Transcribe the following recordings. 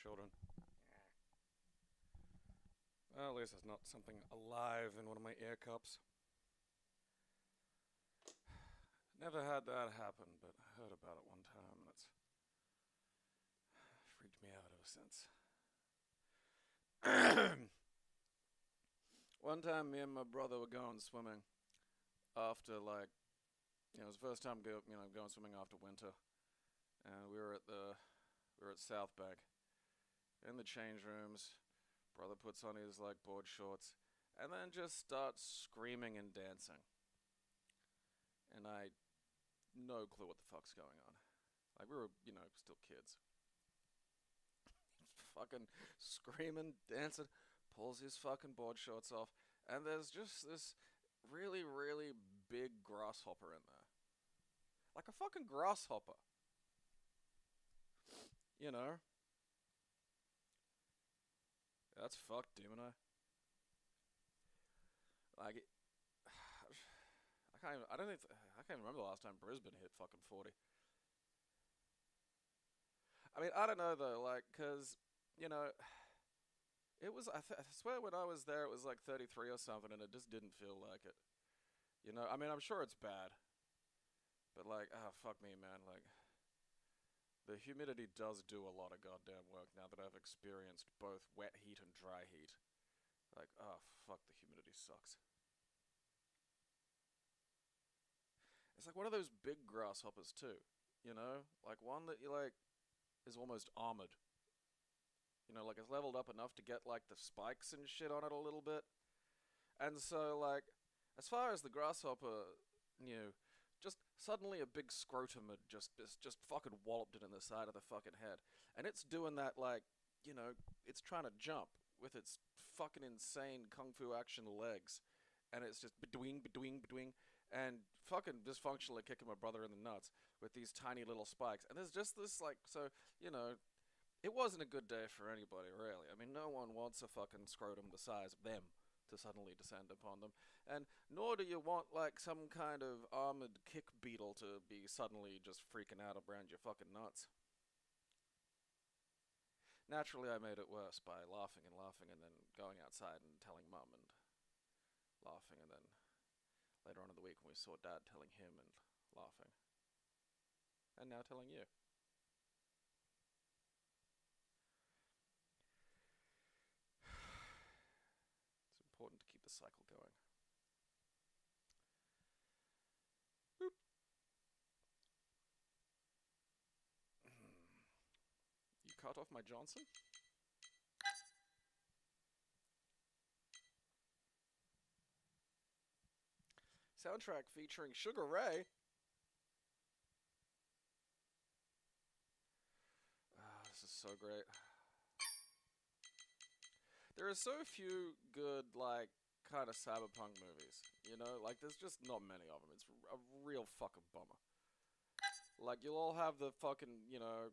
children. Well, at least there's not something alive in one of my ear cups. Never had that happen, but I heard about it one time, and it's freaked me out ever since. One time, me and my brother were going swimming after, it was the first time going swimming after winter, and we were at South Bank in the change rooms. Brother puts on his board shorts, and then just starts screaming and dancing, and I no clue what the fuck's going on. Like we were, still kids. Fucking screaming, dancing, pulls his fucking board shorts off, and there's just this really, really big grasshopper in there. Like a fucking grasshopper. You know? That's fucked, Demon Eye. Like, I can't even remember the last time Brisbane hit fucking 40. I mean, I don't know though, cause, you know, it was, I swear when I was there it was like 33 or something and it just didn't feel like it. I mean, I'm sure it's bad, but fuck me, man. The humidity does do a lot of goddamn work now that I've experienced both wet heat and dry heat. Fuck, the humidity sucks. It's like one of those big grasshoppers too, Like one that is almost armored. It's leveled up enough to get the spikes and shit on it a little bit. And so as far as the grasshopper knew, just suddenly a big scrotum had just fucking walloped it in the side of the fucking head. And it's doing that it's trying to jump with its fucking insane kung fu action legs. And it's just between, and fucking dysfunctionally kicking my brother in the nuts with these tiny little spikes. And there's just this you know, it wasn't a good day for anybody, really. I mean, no one wants a fucking scrotum the size of them to suddenly descend upon them. And nor do you want, some kind of armored kick beetle to be suddenly just freaking out around your fucking nuts. Naturally, I made it worse by laughing and laughing and then going outside and telling Mum and laughing and then later on in the week when we saw Dad telling him and laughing. And now telling you. It's important to keep the cycle going. Boop. You cut off my Johnson? Soundtrack featuring Sugar Ray. Oh, this is so great. There are so few good, kind of cyberpunk movies. There's just not many of them. It's a real fucking bummer. You'll all have the fucking,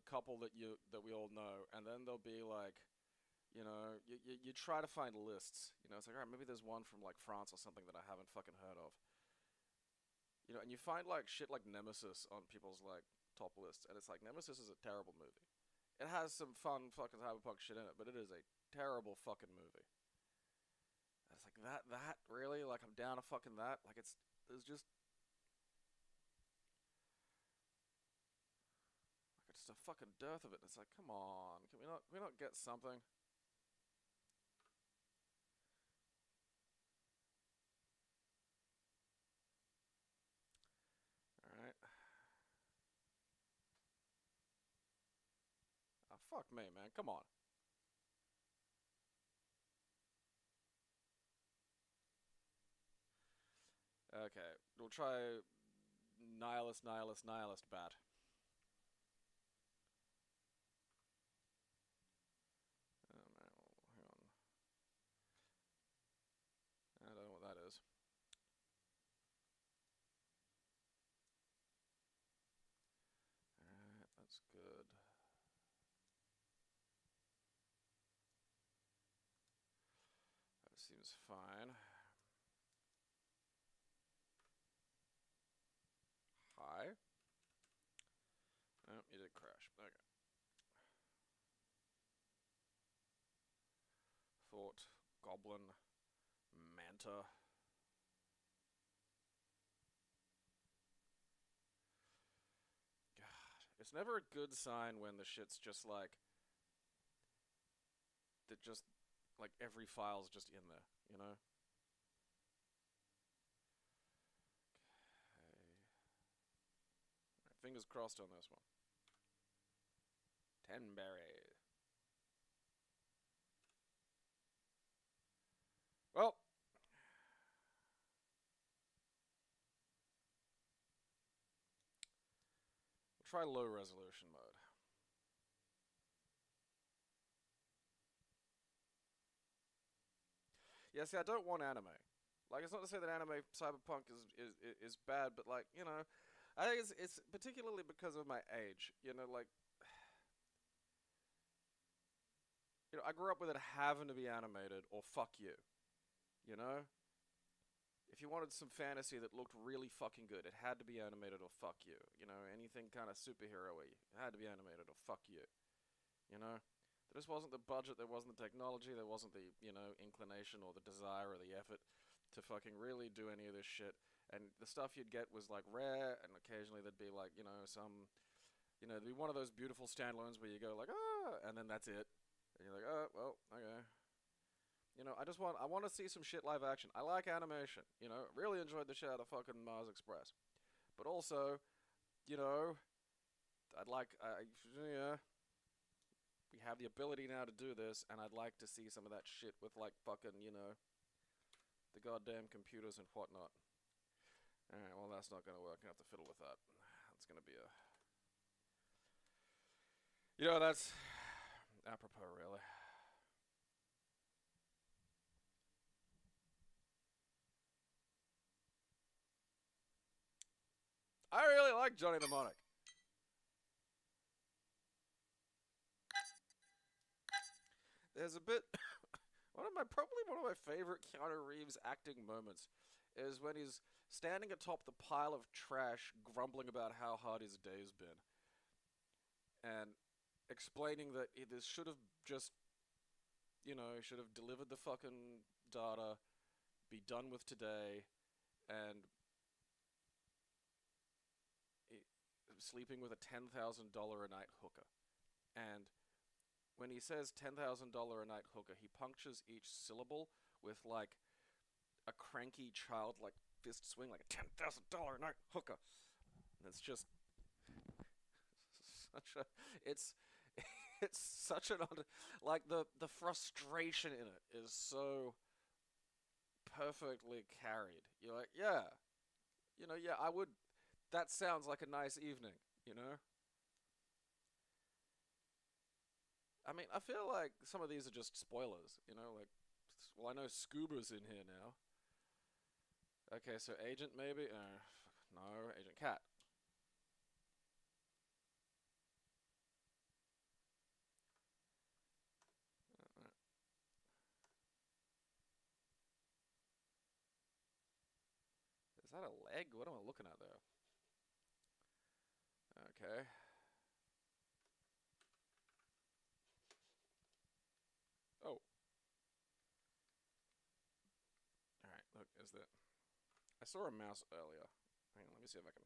couple that we all know, and then there'll be you try to find lists. It's like, alright, maybe there's one from France or something that I haven't fucking heard of. And you find shit like Nemesis on people's top lists, and it's like Nemesis is a terrible movie. It has some fun fucking cyberpunk shit in it, but it is a terrible fucking movie. And it's like that really I'm down to fucking that. There's just just a fucking dearth of it. It's like, come on, can we not get something? All right. Oh, fuck me, man. Come on. Okay, we'll try nihilist bat. Oh man, hang on. I don't know what that is. Alright, that's good. That seems fine. Hi? Oh, you did crash. Okay. Goblin. Manta. It's never a good sign when the shit's just like that. Just like every file's just in there, you know. Okay. Right, fingers crossed on this one. Tenberry. Well, we'll try low resolution mode. Yeah, see, I don't want anime. Like, it's not to say that anime cyberpunk is bad, but like, you know, I think it's particularly because of my age. You know, like, you know, I grew up with it having to be animated or fuck you. You know, if you wanted some fantasy that looked really fucking good, it had to be animated or fuck you. You know, anything kind of superhero-y, it had to be animated or fuck you. You know, there just wasn't the budget, there wasn't the technology, there wasn't the, you know, inclination or the desire or the effort to fucking really do any of this shit. And the stuff you'd get was like rare, and occasionally there'd be like, you know, some, you know, there'd be one of those beautiful standalones where you go like, ah, and then that's it. And you're like, oh, well, okay. You know, I want to see some shit live action. I like animation, you know, really enjoyed the shit out of fucking Mars Express. But also, you know, yeah, we have the ability now to do this, and I'd like to see some of that shit with like fucking, you know, the goddamn computers and whatnot. Alright, well that's not gonna work. I have to fiddle with that. That's gonna be a... You know, that's apropos, really. I really like Johnny Mnemonic. There's a bit... probably one of my favorite Keanu Reeves acting moments is when he's standing atop the pile of trash, grumbling about how hard his day's been, and explaining that this should have just, you know, should have delivered the fucking data, be done with today, and sleeping with a $10,000 a night hooker. And when he says $10,000 a night hooker, he punctures each syllable with like a cranky child like fist swing, like a $10,000 a night hooker. And it's just such a it's it's such an like the frustration in it is so perfectly carried. You're like, yeah, you know, yeah, I would. That sounds like a nice evening, you know. I mean, I feel like some of these are just spoilers, you know, like, well, I know Scuba's in here now. Okay, so Agent maybe? No, Agent Cat. Is that a leg? What am I looking at there? Okay. Oh. Alright, look, is that... I saw a mouse earlier. Hang on, let me see if I can...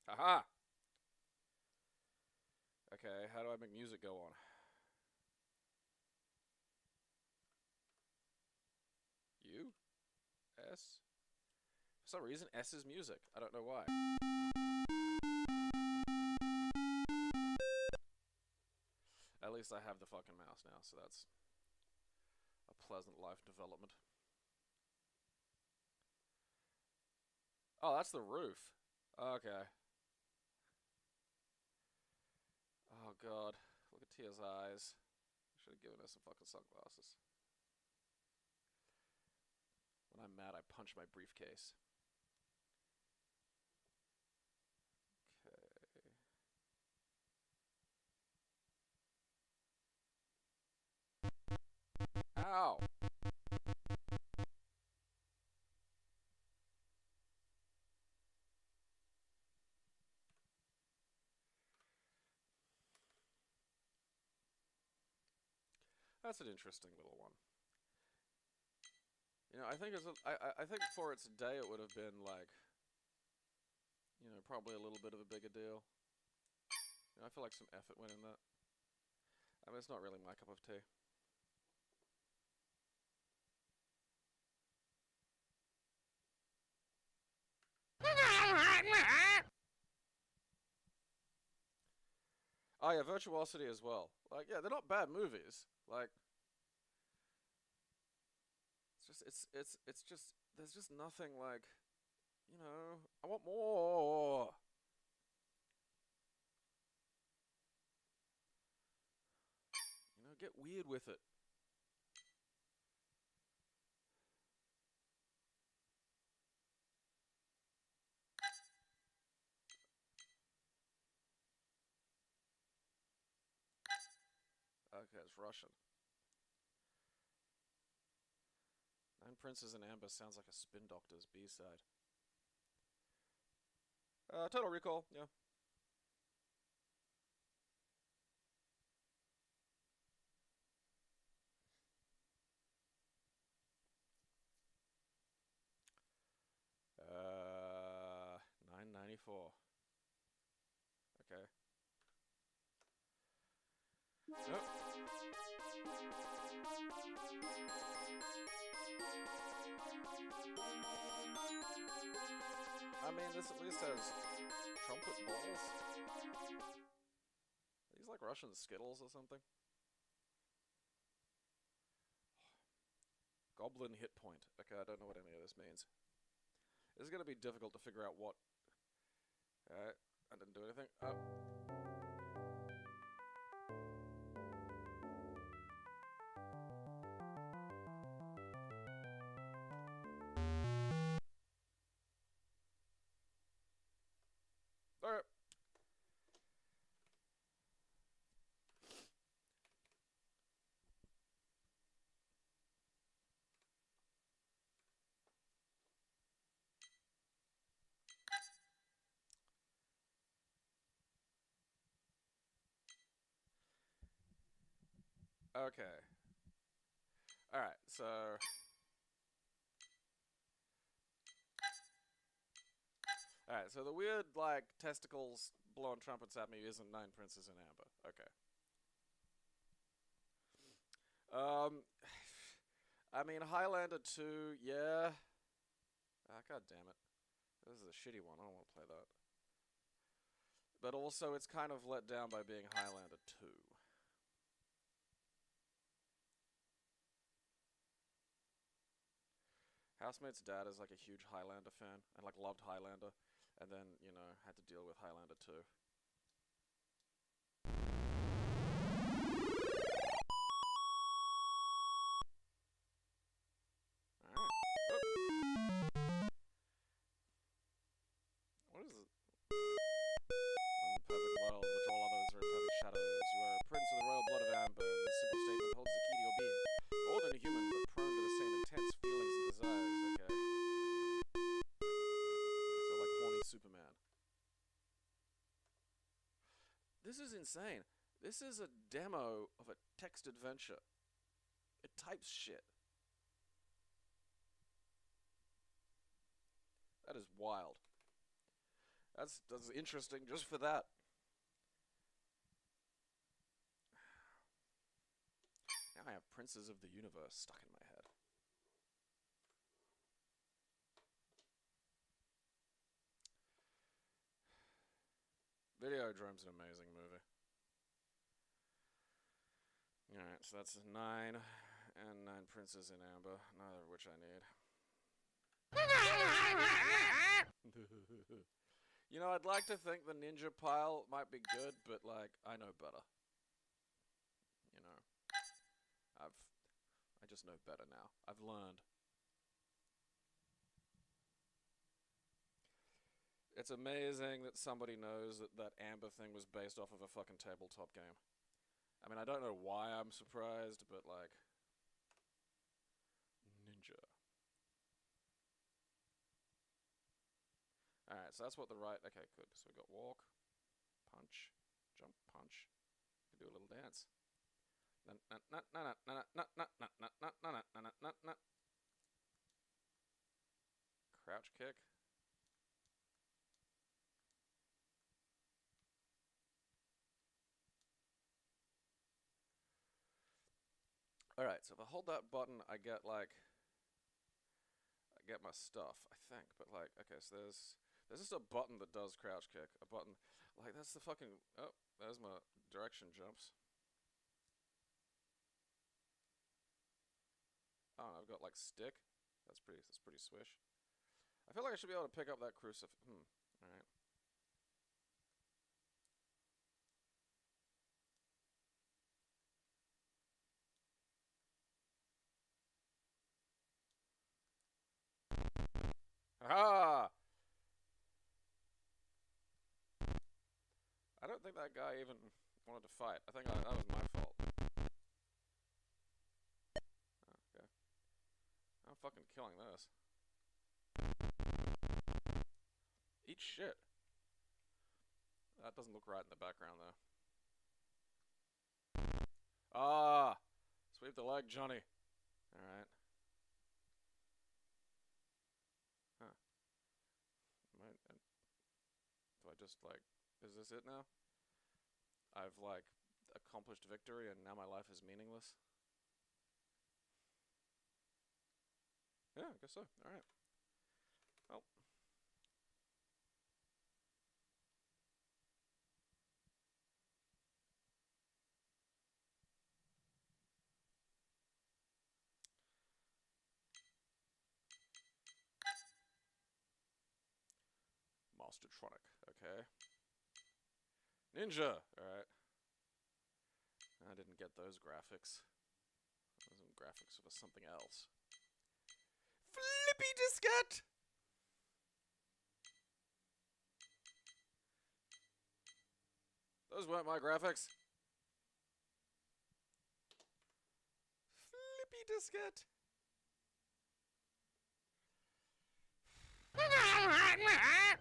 Haha! Okay, how do I make music go on? U? S? For some reason, S is music. I don't know why. At least I have the fucking mouse now, so that's a pleasant life development. Oh, that's the roof. Okay. Oh god. Look at Tia's eyes. Should have given her some fucking sunglasses. When I'm mad, I punch my briefcase. Okay. Ow! That's an interesting little one. You know, I think I think for its day it would have been like, you know, probably a little bit of a bigger deal. You know, I feel like some effort went in that. I mean, it's not really my cup of tea. Oh yeah, Virtuosity as well. Like, yeah, they're not bad movies. Like, it's just there's just nothing like, you know, I want more. You know, get weird with it. Okay, it's Russian. Nine Princes in Amber sounds like a Spin Doctors B-side. Total Recall, yeah. Uh, 994. Okay. Nope. I mean, this at least has trumpet balls. Are these like Russian Skittles or something? Goblin hit point. Okay, I don't know what any of this means. This is gonna be difficult to figure out what. Alright, I didn't do anything. Oh. Alright. Okay. Alright, so. Alright, so the weird, like, testicles blowing trumpets at me isn't Nine Princes in Amber. Okay. I mean, Highlander 2, yeah. Ah, god damn it. This is a shitty one. I don't want to play that. But also, it's kind of let down by being Highlander 2. Housemate's dad is like a huge Highlander fan and like loved Highlander, and then, you know, had to deal with Highlander 2. Alright. What is it? In the perfect world, which all others are in perfect shadows, you are a prince of the royal blood of amber, and this simple statement holds the key to your being. More than human, but prone to the same intense feelings and desires, okay? So like horny Superman. This is insane. This is a demo of a text adventure. It types shit. That is wild. That's interesting just for that. Now I have Princes of the Universe stuck in my head. Videodrome's an amazing movie. Alright, so that's 9 and 9 Princes in Amber, neither of which I need. You know, I'd like to think the ninja pile might be good, but like, I know better. You know, I just know better now. I've learned. It's amazing that somebody knows that that Amber thing was based off of a fucking tabletop game. I mean, I don't know why I'm surprised, but like, ninja. Alright, so that's what the right. Okay, good. So we got walk, punch, jump, punch. We can do a little dance. Crouch kick. Alright, so if I hold that button, I get like, I get my stuff, I think. But like, okay, so there's just a button that does crouch kick. A button, like that's the fucking, oh, there's my direction jumps. Oh, I've got like stick. That's pretty swish. I feel like I should be able to pick up that crucifix. Alright. Ah! I don't think that guy even wanted to fight. I think that was my fault. Oh, okay. I'm fucking killing this. Eat shit. That doesn't look right in the background, though. Ah! Sweep the leg, Johnny. Alright. Huh. Do I just, like... Is this it now? I've, like, accomplished victory and now my life is meaningless? Yeah, I guess so. Alright. Well. Mastertronic. Okay. Ninja! Alright. I didn't get those graphics. Those graphics for something else. Flippy diskette! Those weren't my graphics. Flippy diskette. Flippy diskette.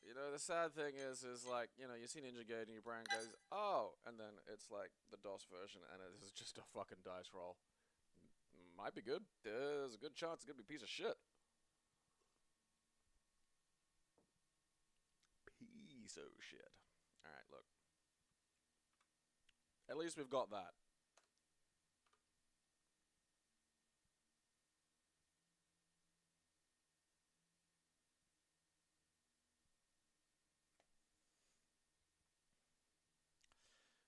You know, the sad thing is like, you know, you see Ninja Gaiden and your brain goes, oh, and then it's like the DOS version and it is just a fucking dice roll. Might be good. There's a good chance it's gonna be a piece of shit. Piece of shit. Alright, look. At least we've got that.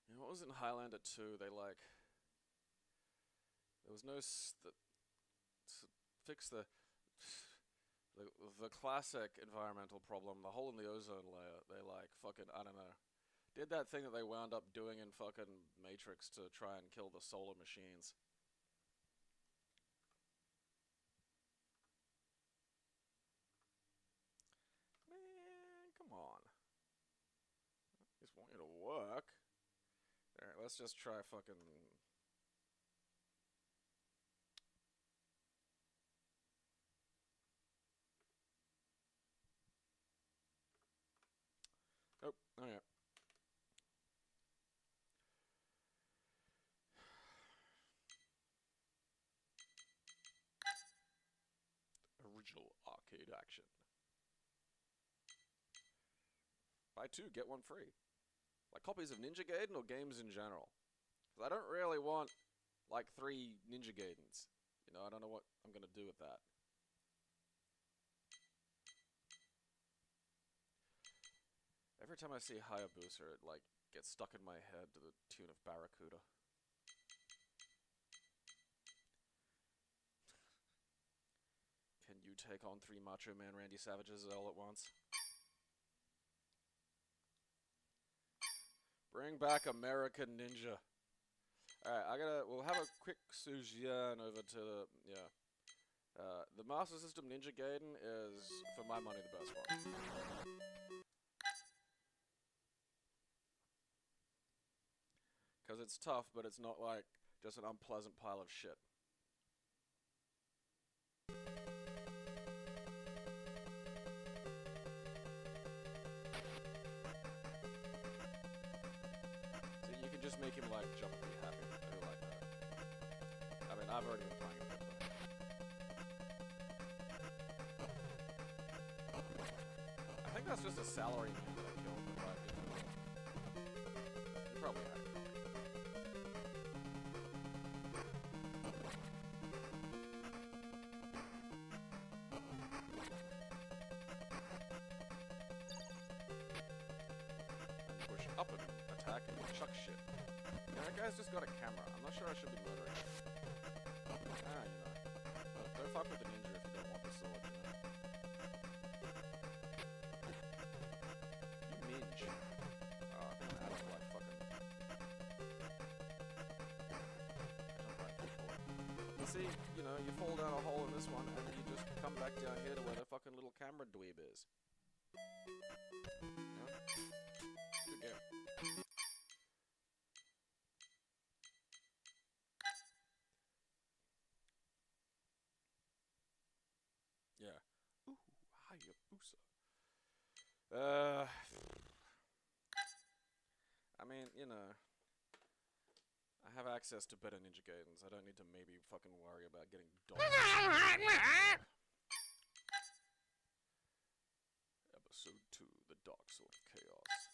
You know, what was in Highlander 2? They like... There was no... fix the classic environmental problem, the hole in the ozone layer. They like fucking, I don't know, did that thing that they wound up doing in fucking Matrix to try and kill the solar machines. Man, come on. I just want you to work. Alright, let's just try fucking... Oh, alright. Original arcade action. Buy two, get one free. Like copies of Ninja Gaiden or games in general? Because I don't really want, like, 3 Ninja Gaidens. You know, I don't know what I'm gonna do with that. Every time I see Hayabusa, it, like, gets stuck in my head to the tune of Barracuda. Can you take on 3 Macho Man Randy Savages all at once? Bring back American Ninja. Alright, we'll have a quick sojourn over to the, yeah. The Master System Ninja Gaiden is, for my money, the best one. Because it's tough, but it's not like just an unpleasant pile of shit. just make him, like, jump and be happy. I do like that. I mean, I've already been playing it, but... I think that's just a salary man that I killed, but, like, you probably had it. Up and attack and chuck shit. Yeah, that guy's just got a camera. I'm not sure I should be murdering him. Ah, you know. Don't fuck with the ninja if you don't want the sword, you know. You ninja. Oh, I think I'm out of like fucking... You see, you know, you fall down a hole in this one and then you just come back down here to where the fucking little camera dweeb is. You know? Good game. Yeah. Ooh, Hayabusa. I mean, you know, I have access to better Ninja Gaidens. I don't need to maybe fucking worry about getting dogs. Episode 2, The Dark Sword of Chaos.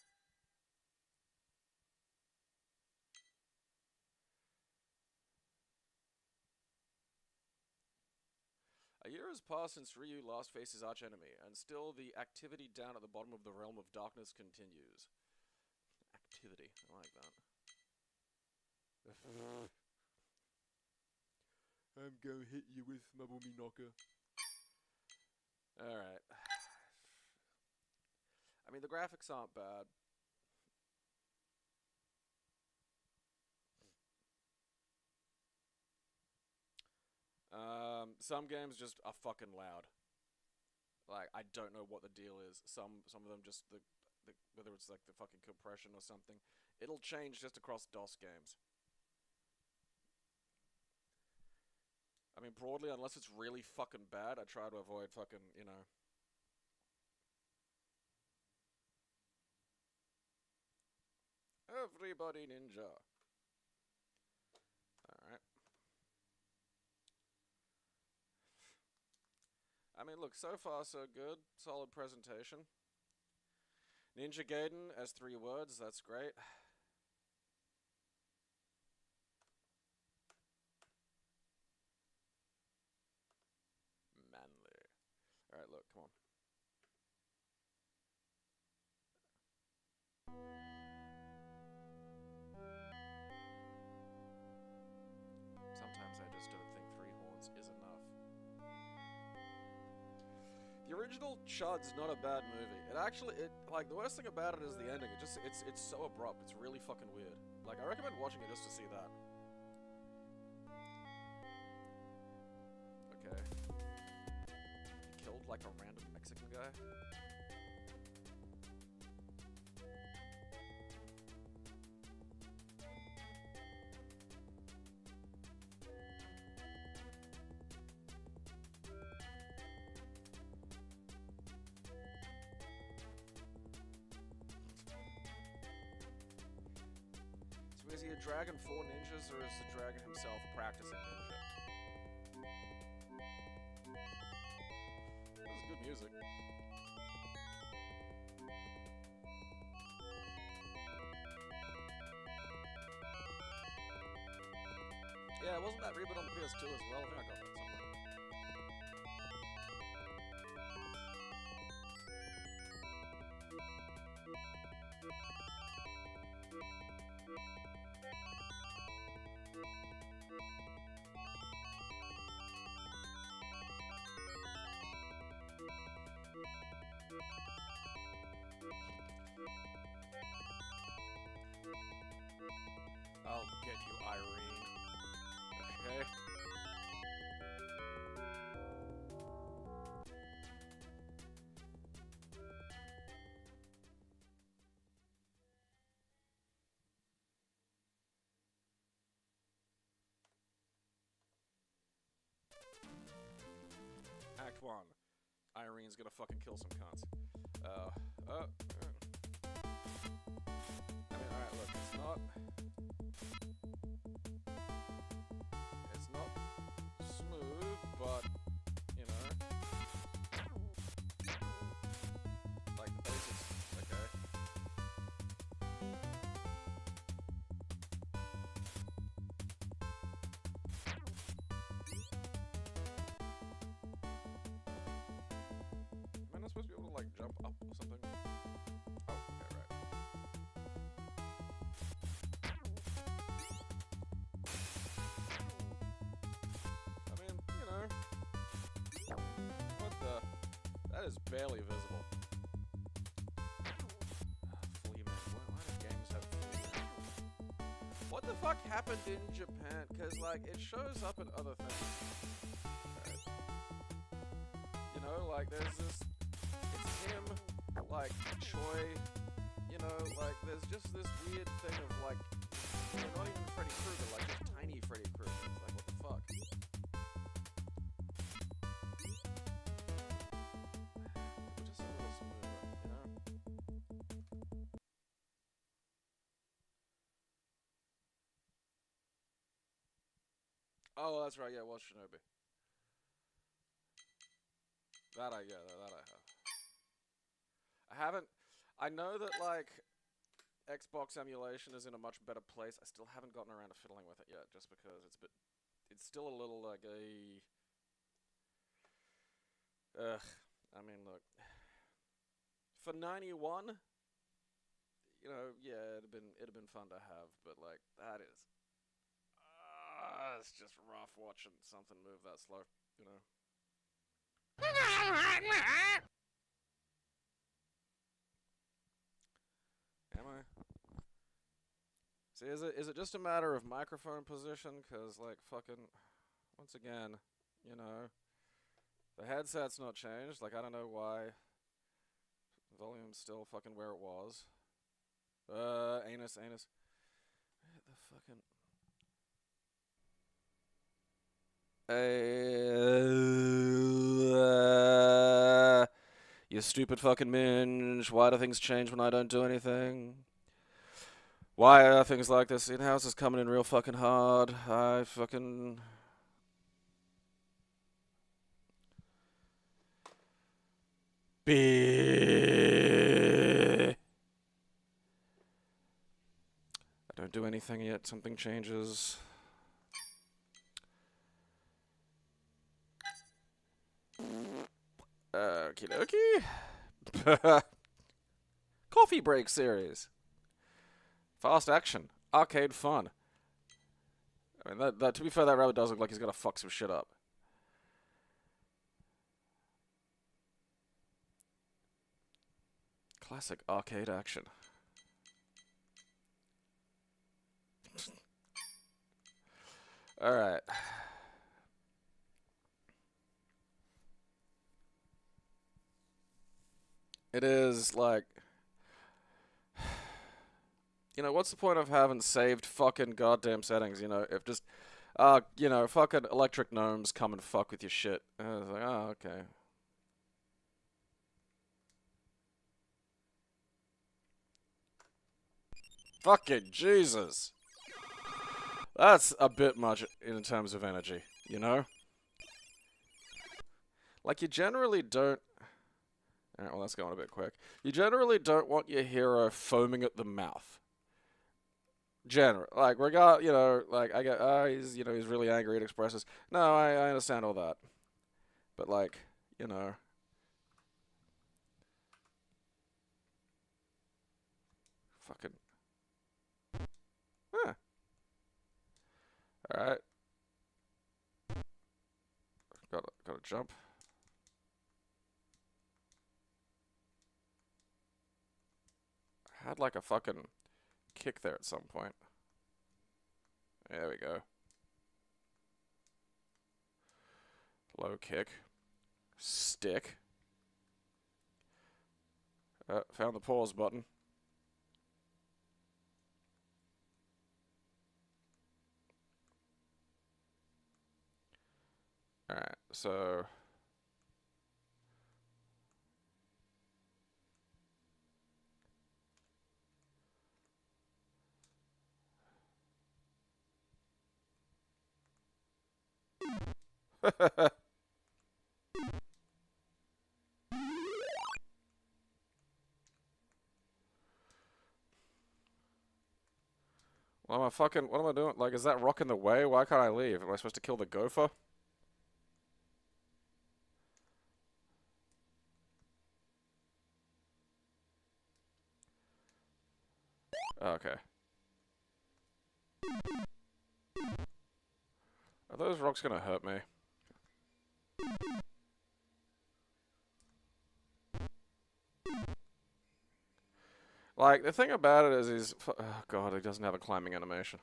A year has passed since Ryu last faced his archenemy, and still the activity down at the bottom of the Realm of Darkness continues. Activity, I like that. I'm gonna hit you with my boomy knocker. Alright. I mean, the graphics aren't bad. Some games just are fucking loud. Like, I don't know what the deal is. Some of them just, whether it's like the fucking compression or something, it'll change just across DOS games. I mean, broadly, unless it's really fucking bad, I try to avoid fucking, you know... Everybody ninja. Alright. I mean, look, so far so good. Solid presentation. Ninja Gaiden as 3 words, that's great. Manly. Alright, look, come on. Sometimes I just don't think 3 horns is enough. The original Chud's not a bad movie. It actually, like, the worst thing about it is the ending. It's so abrupt. It's really fucking weird. Like, I recommend watching it just to see that. Okay. He killed, like, a random Mexican guy. Is he a dragon for ninjas, or is the dragon himself a practicing ninja? This is good music. Yeah, wasn't that reboot on the PS2 as well? I think I got that somewhere. I'll get you, Irene. Okay. Act 1. Irene's gonna fucking kill some cunts. I mean, alright, look, it's not... supposed to be able to, like, jump up or something? Oh, okay, right. I mean, you know. What the? That is barely visible. Flea Man. Why do games have Flea Man? What the fuck happened in Japan? Because, like, it shows up in other things. Right. You know, like, there's this... It's him, like, Choi, you know, like, there's just this weird thing of, like, you know, not even Freddy Krueger, like, just tiny Freddy Krueger. It's like, what the fuck? Just a little smoother, you know? Oh, that's right, yeah, it was Shinobi. That I have. I haven't... I know that, like, Xbox emulation is in a much better place. I still haven't gotten around to fiddling with it yet, just because it's a bit... It's still a little, like, a... Ugh. I mean, look... For 91... You know, yeah, it'd have been fun to have, but, like, that is... it's just rough watching something move that slow, you know? Am I? See, is it just a matter of microphone position? Cause like fucking, once again, you know, the headset's not changed. Like I don't know why. Volume's still fucking where it was. Anus. Where the fucking. You stupid fucking minge. Why do things change when I don't do anything? Why are things like this? In-house is coming in real fucking hard. I fucking... I don't do anything yet. Something changes. Okie dokie. Coffee break series. Fast action. Arcade fun. I mean, that to be fair, that rabbit does look like he's gonna fuck some shit up. Classic arcade action. Alright. It is, like... You know, what's the point of having saved fucking goddamn settings, you know, if just... you know, fucking electric gnomes come and fuck with your shit. And I was like, oh, okay. Fucking Jesus. That's a bit much in terms of energy, you know? Like, you generally don't... Alright, well, that's going a bit quick. You generally don't want your hero foaming at the mouth. Like, you know, like, I get, he's, you know, he's really angry, it expresses. No, I understand all that. But, like, you know... Fucking... Huh. Alright. Gotta jump. I had like a fucking kick there at some point. There we go. Low kick. Stick. Found the pause button. Alright, so... what am I doing? Like, is that rock in the way? Why can't I leave? Am I supposed to kill the gopher? Okay. Are those rocks gonna hurt me? Like, the thing about it is he's... Oh god, he doesn't have a climbing animation.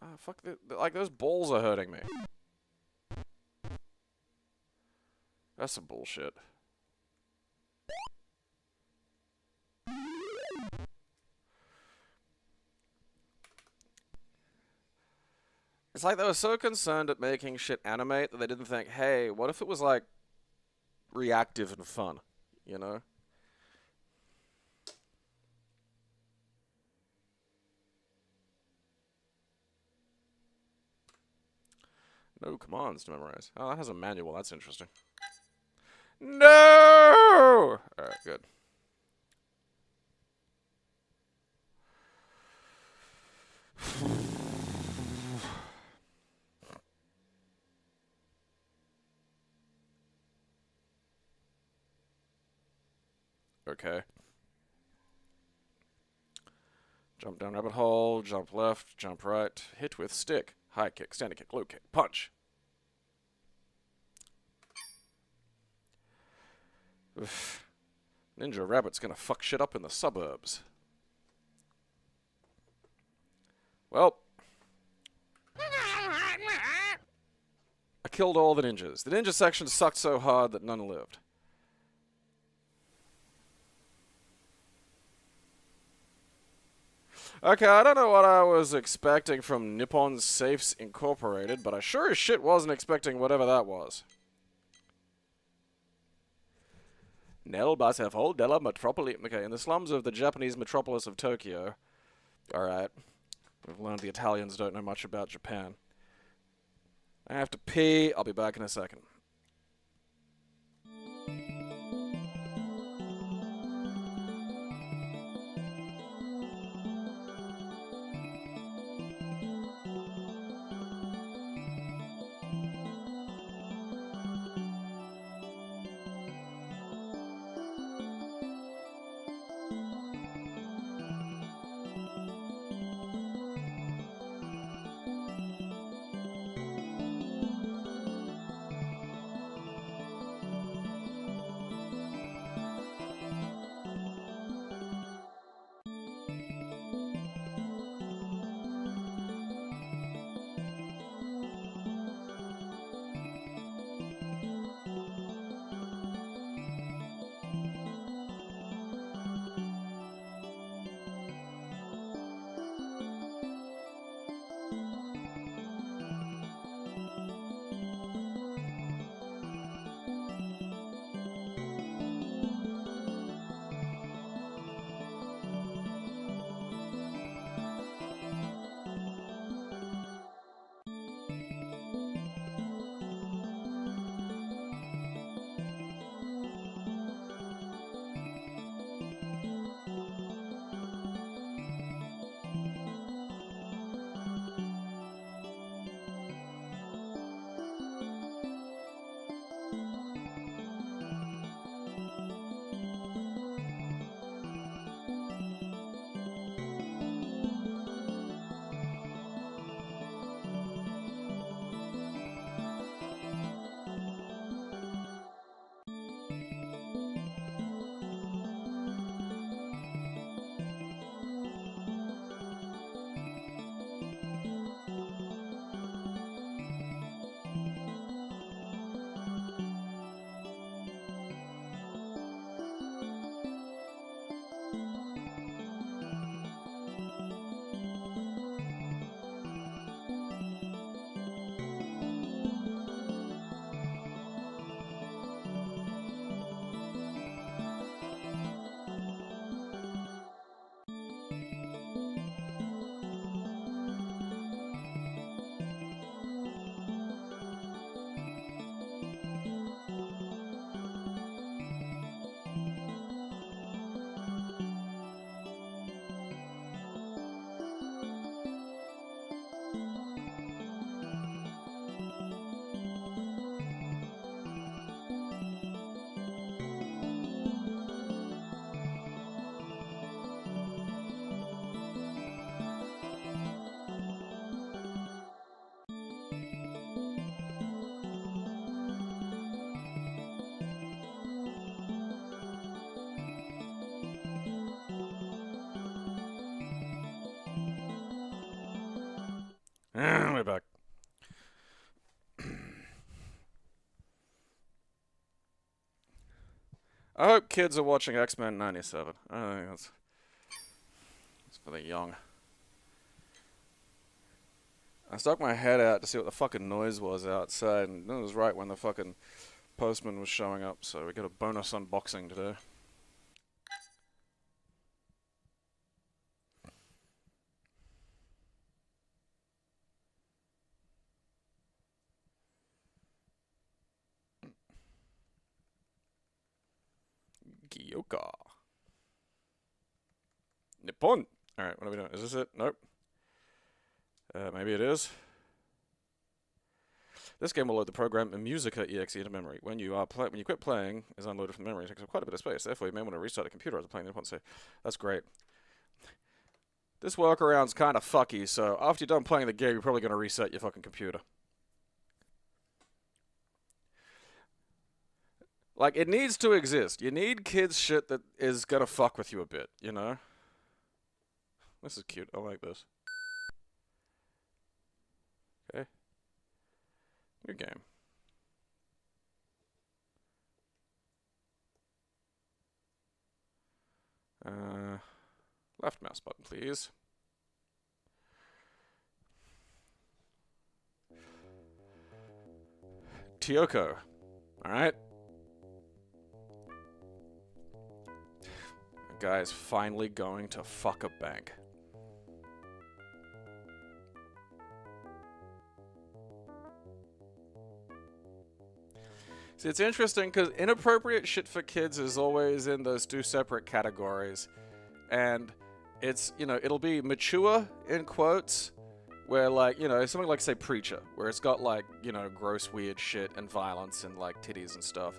Oh, fuck, like, those balls are hurting me. That's some bullshit. It's like they were so concerned at making shit animate that they didn't think, hey, what if it was, like, reactive and fun, you know? No commands to memorize. Oh, that has a manual. That's interesting. No! Alright, good. Okay. Jump down rabbit hole, jump left, jump right, hit with stick, high kick, standing kick, low kick, punch. Oof. Ninja Rabbit's gonna fuck shit up in the suburbs. Well, I killed all the ninjas. The ninja section sucked so hard that none lived. Okay, I don't know what I was expecting from Nippon Safes Incorporated, but I sure as shit wasn't expecting whatever that was. Nel Basefol della Metropoli... Okay, in the slums of the Japanese metropolis of Tokyo. Alright. We've learned the Italians don't know much about Japan. I have to pee. I'll be back in a second. We're back. I hope kids are watching X-Men 97. I think that's for the young. I stuck my head out to see what the fucking noise was outside, and it was right when the fucking postman was showing up, so we got a bonus unboxing today. Gyoka. Nippon! Alright, what are we doing? Is this it? Nope. Maybe it is. This game will load the program Musica.exe into memory. When you quit playing, is unloaded from memory. It takes up quite a bit of space. Therefore, you may want to restart the computer after playing the Nippon. That's great. This workaround's kind of fucky, so after you're done playing the game, you're probably going to reset your fucking computer. Like, it needs to exist. You need kids shit that is going to fuck with you a bit, you know? This is cute. I like this. Okay. New game. Left mouse button, please. Tyoko. Alright. The guy is finally going to fuck a bank. See, it's interesting because inappropriate shit for kids is always in those two separate categories. And it's, you know, it'll be mature, in quotes, where, like, you know, something like, say, Preacher, where it's got, like, you know, gross, weird shit and violence and, like, titties and stuff.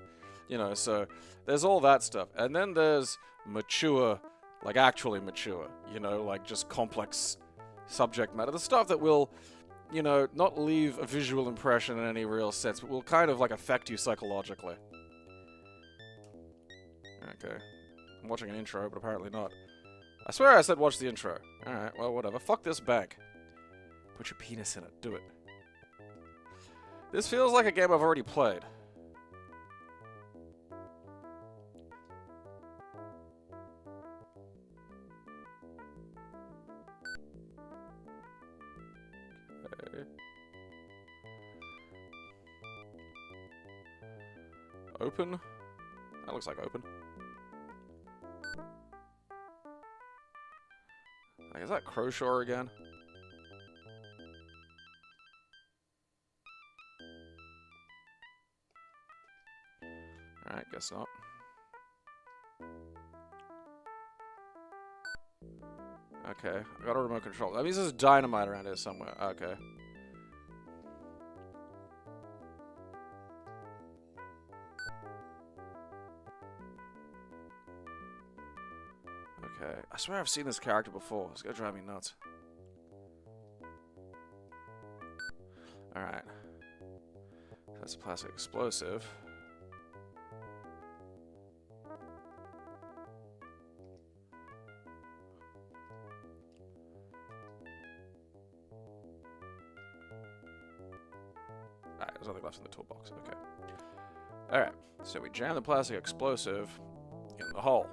You know, so there's all that stuff. And then there's mature, like, actually mature, you know, like, just complex subject matter. The stuff that will, you know, not leave a visual impression in any real sense, but will kind of, like, affect you psychologically. Okay. I'm watching an intro, but apparently not. I swear I said watch the intro. Alright, well, whatever. Fuck this bank. Put your penis in it. Do it. This feels like a game I've already played. Okay. Open? That looks like open. Like, is that Crowshore again? Alright, guess not. Okay, I got a remote control. That means there's dynamite around here somewhere. Okay. Okay, I swear I've seen this character before. It's gonna drive me nuts. Alright. That's a plastic explosive. Alright, there's nothing left in the toolbox. Okay. Alright, so we jam the plastic explosive in the hole.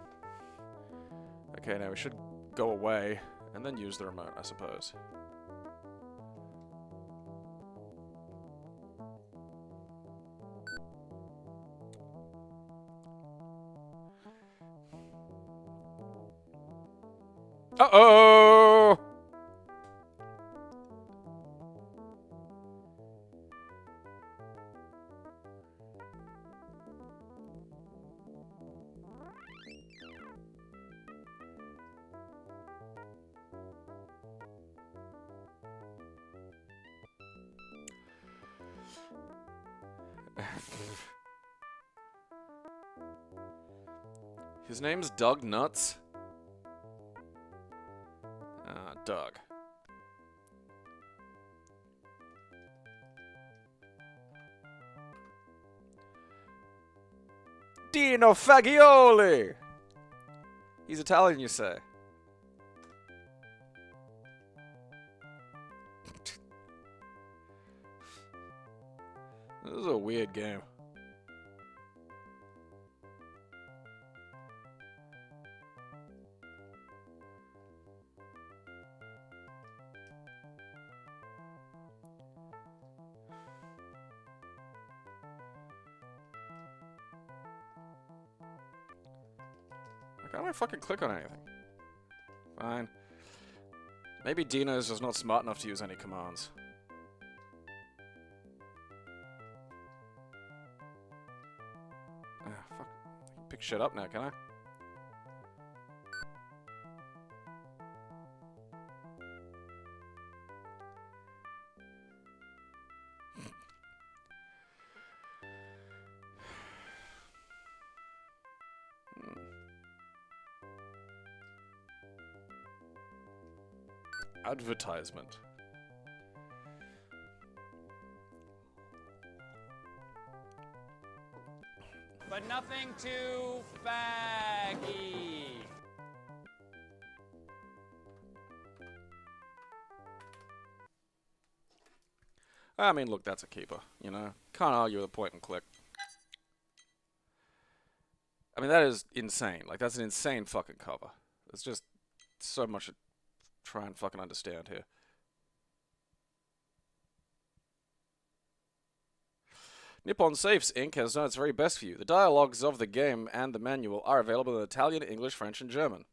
Okay, now we should go away and then use the remote, I suppose. Uh-oh! His name's Doug Nuts. Doug. Dino Fagioli! He's Italian, you say? This is a weird game. How do I fucking click on anything? Fine. Maybe Dino's just not smart enough to use any commands. Ah, fuck. I can pick shit up now, can I? Advertisement. But nothing too faggy. I mean, look, that's a keeper, you know? Can't argue with a point and click. I mean, that is insane. Like, that's an insane fucking cover. There's just so much to try and fucking understand here. Nippon Safes Inc. has done its very best for you. The dialogues of the game and the manual are available in Italian, English, French, and German.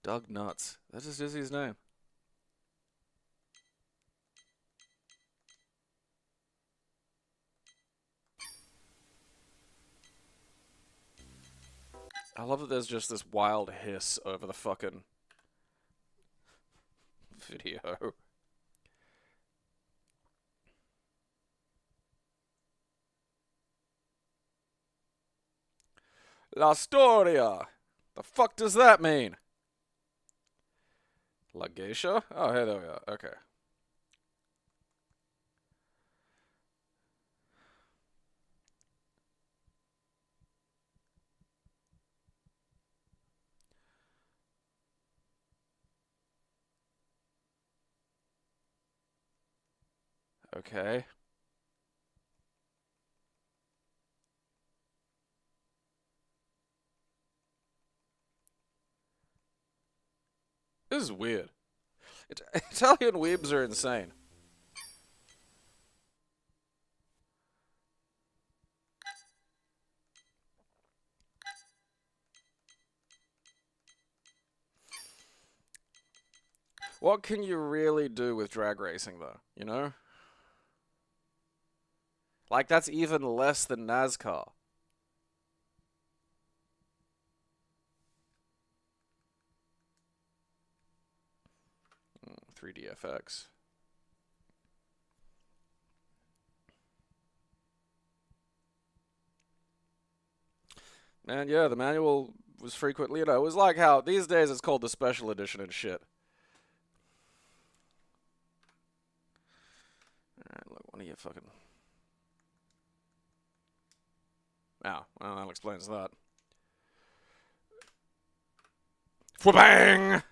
Doug Nuts. That just is his name. I love that there's just this wild hiss over the fucking video. La Storia! The fuck does that mean? La Geisha? Oh, hey, there we are. Okay. Okay. This is weird. Italian weebs are insane. What can you really do with drag racing, though? You know? Like, that's even less than NASCAR. 3DFX. And yeah, the manual was frequently, you know, it was like how these days it's called the special edition and shit. Alright, look, one of you fucking... Ah, well, that explains that. Fwabang!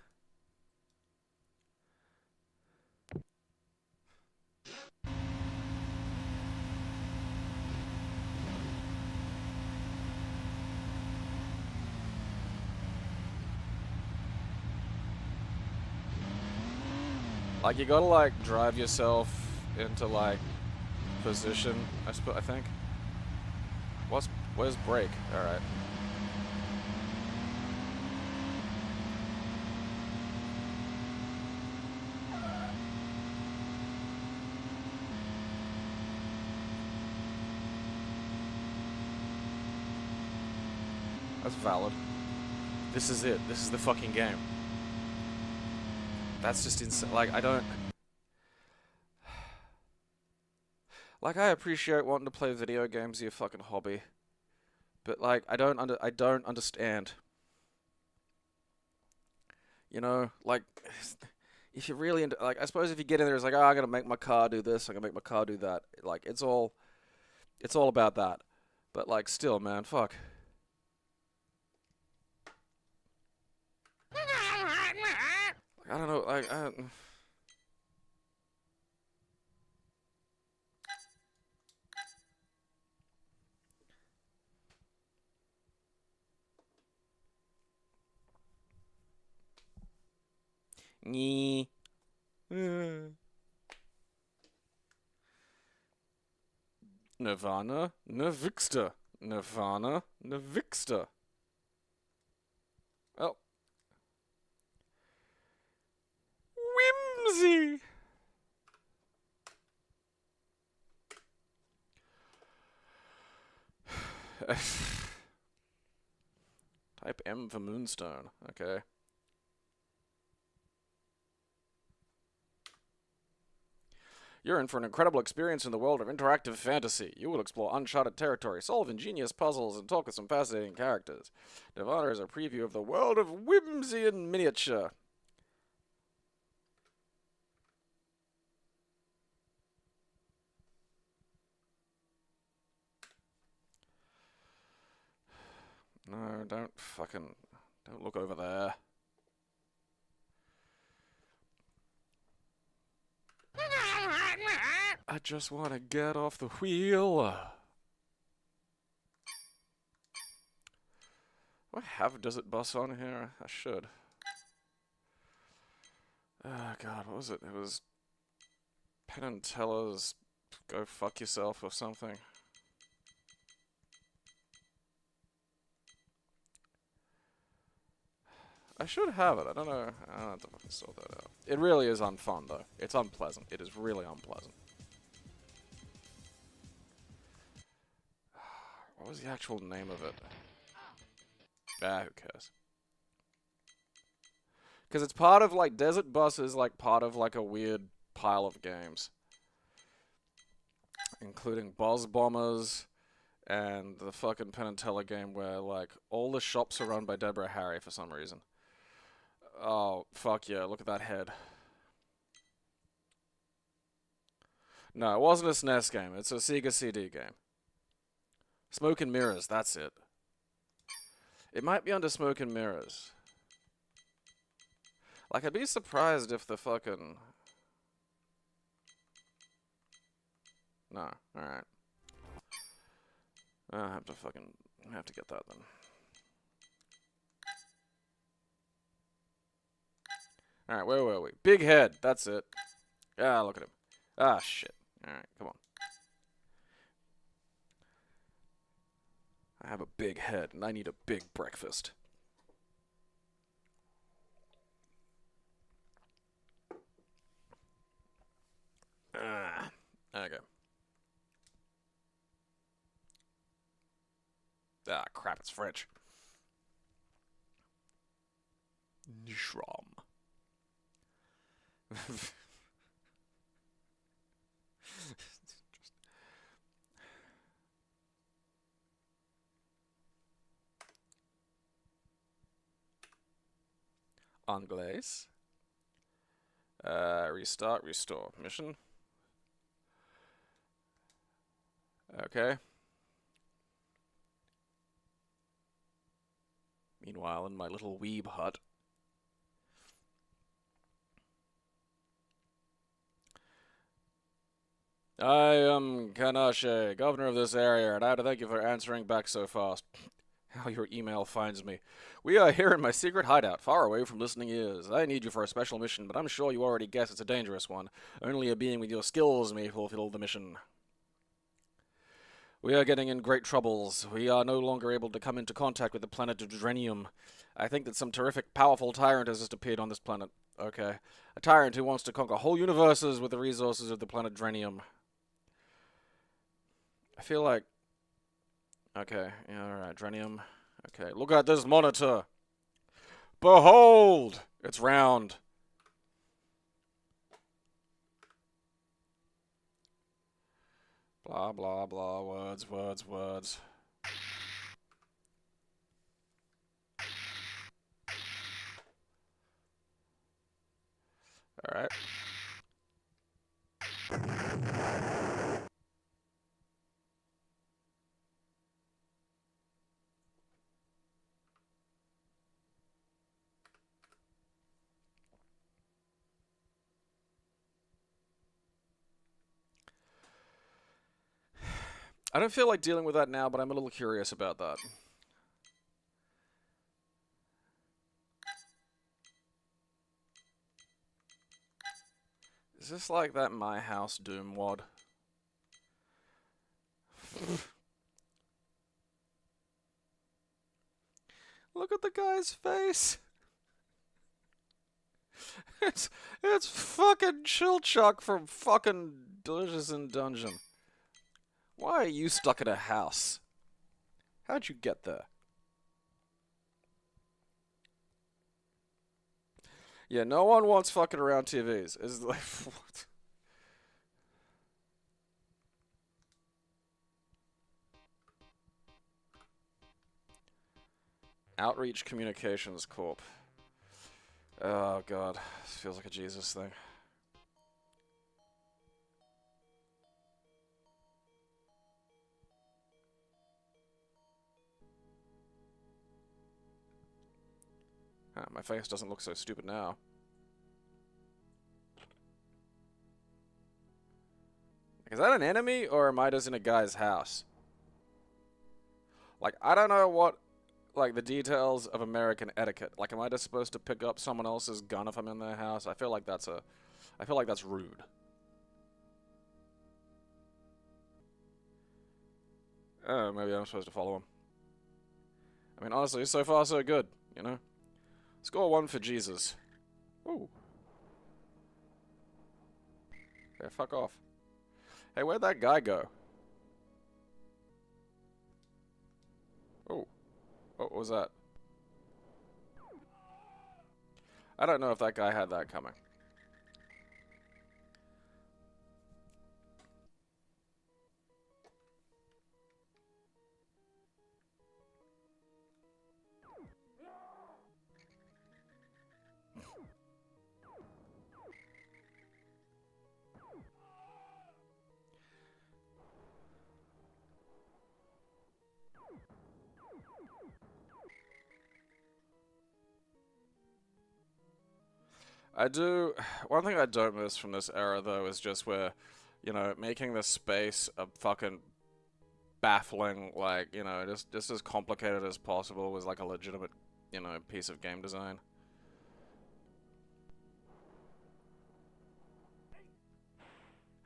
Like, you gotta, like, drive yourself into, like, position, I think. Where's brake? Alright. That's valid. This is it. This is the fucking game. That's just insane. Like, I don't... Like, I appreciate wanting to play video games, your fucking hobby. But, like, I don't understand. You know, like, if you're really into... Like, I suppose if you get in there, it's like, oh, I'm gonna make my car do this, I'm gonna make my car do that. Like, it's all about that. But, like, still, man, fuck. I don't know, like, Nyeh. Nirvana, Nirvixter. Nirvana, Nirvixter. Oh. Whimsy. Type M for Moonstone. Okay. You're in for an incredible experience in the world of interactive fantasy. You will explore uncharted territory, solve ingenious puzzles, and talk with some fascinating characters. Nirvana is a preview of the world of whimsy in miniature. No, don't look over there. I just want to get off the wheel. Do I have Desert Bus on here? I should. Oh god, what was it? It was Penn and Teller's Go Fuck Yourself or something. I should have it. I don't know. I don't have to fucking sort that out. It really is unfun, though. It's unpleasant. It is really unpleasant. What was the actual name of it? Ah, who cares? Because it's part of, like, Desert Bus is, like, part of, like, a weird pile of games. Including Boss Bombers and the fucking Penn and Teller game where, like, all the shops are run by Deborah Harry for some reason. Oh, fuck yeah, look at that head. No, it wasn't a SNES game. It's a Sega CD game. Smoke and Mirrors, that's it. It might be under Smoke and Mirrors. Like, I'd be surprised if the fucking... No, alright. I have to get that then. Alright, where were we? Big head, that's it. Ah, look at him. Ah, shit. Alright, come on. I have a big head, and I need a big breakfast. Okay. Ah, crap, it's French. Nishram. Anglais. Restart, restore. Mission. Okay. Meanwhile, in my little weeb hut. I am Kanache, governor of this area, and I have to thank you for answering back so fast. How your email finds me. We are here in my secret hideout, far away from listening ears. I need you for a special mission, but I'm sure you already guessed it's a dangerous one. Only a being with your skills may fulfill the mission. We are getting in great troubles. We are no longer able to come into contact with the planet Drenium. I think that some terrific, powerful tyrant has just appeared on this planet. Okay. A tyrant who wants to conquer whole universes with the resources of the planet Drenium. I feel like... Okay, yeah, alright, Drenium. Okay, look at this monitor! Behold! It's round. Blah, blah, blah, words, words, words. Alright. I don't feel like dealing with that now, but I'm a little curious about that. Is this like that My House Doom wad? Look at the guy's face. It's fucking Chilchuck from fucking Delicious in Dungeon. Why are you stuck in a house? How'd you get there? Yeah, no one wants fucking around TVs. Is like what? Outreach Communications Corp. Oh god, this feels like a Jesus thing. My face doesn't look so stupid now. Is that an enemy, or am I just in a guy's house? Like, I don't know what, like, the details of American etiquette. Like, am I just supposed to pick up someone else's gun if I'm in their house? I feel like that's rude. Oh, maybe I'm supposed to follow him. I mean, honestly, so far so good, you know? Score 1 for Jesus. Ooh. Yeah, fuck off. Hey, where'd that guy go? Oh. What was that? I don't know if that guy had that coming. One thing I don't miss from this era, though, is just where, you know, making the space a fucking baffling, like, you know, just as complicated as possible was, like, a legitimate, you know, piece of game design.